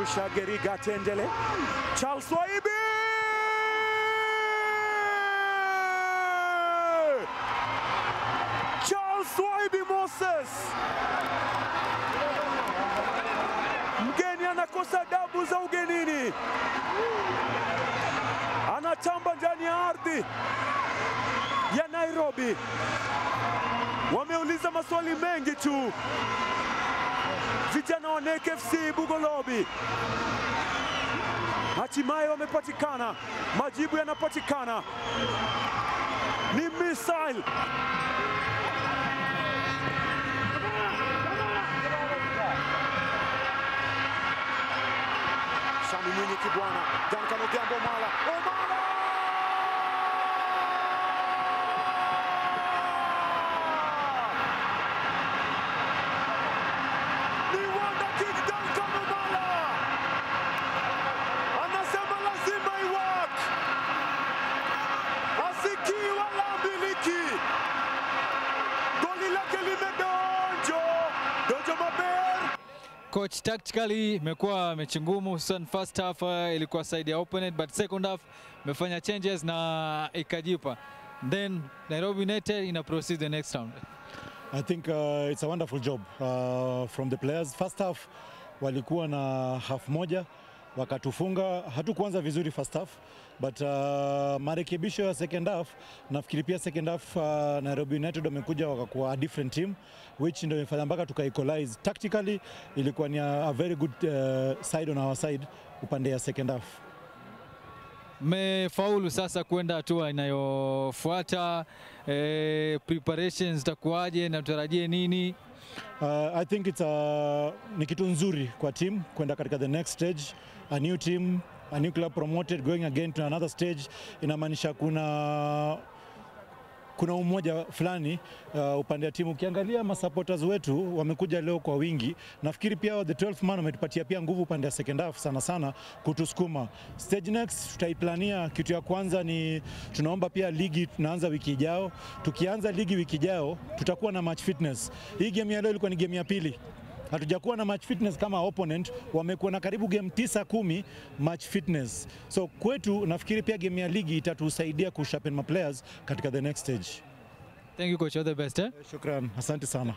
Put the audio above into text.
anarusha Geriga Tendele. Charles Waibi! Charles Waibi Moses! Mgeni anakosa adabu za ugenini. Anatamba ndani ya ardhi ya Nairobi. Wameuliza maswali mengi tu vijana wa NEC FC Bugolobi. Hatimaye wamepatikana, majibu yanapatikana. Ni missile. Sami Mwinyi Kibwana, Duncan Odhiambo Omala. Omala! Ni wonder kick Duncan Omala! Anasema lazima iwork. Asiki wala mbiliki. Goli lake limedonjo. Donjo Maber. Coach, tactically imekuwa mechi ngumu, hususan first half ilikuwa side ya opponent, but second half imefanya changes na ikajipa. Then Nairobi United ina proceed the next round. I think it's a wonderful job from the players. First half walikuwa na half moja, wakatufunga. Hatukuanza vizuri first half, but marekebisho ya second half, nafikiri pia second half Nairobi United wamekuja wakakuwa a different team, which ndio imefanya mpaka tuka-equalize. Tactically ilikuwa ni a very good side on our side upande ya second half. Mefaulu sasa kwenda hatua inayofuata, preparations takuaje na tutarajie nini? I think it's ni kitu nzuri kwa team kwenda katika the next stage, a new team, a new club promoted going again to another stage. Inamaanisha kuna umoja fulani upande wa timu. Ukiangalia masupporters wetu wamekuja leo kwa wingi. Nafikiri pia the 12th man wametupatia pia nguvu upande wa second half sana kutusukuma. Stage next tutaiplania. Kitu ya kwanza ni tunaomba pia ligi tunaanza wiki ijao. Tukianza ligi wiki ijao tutakuwa na match fitness. Hii game ya leo ilikuwa ni game ya pili. Hatujakuwa na match fitness kama opponent, wamekuwa na karibu game 9-10 match fitness. So kwetu nafikiri pia game ya ligi itatusaidia kusharpen my players katika the next stage. Thank you coach, all the best. Shukran, asante sana.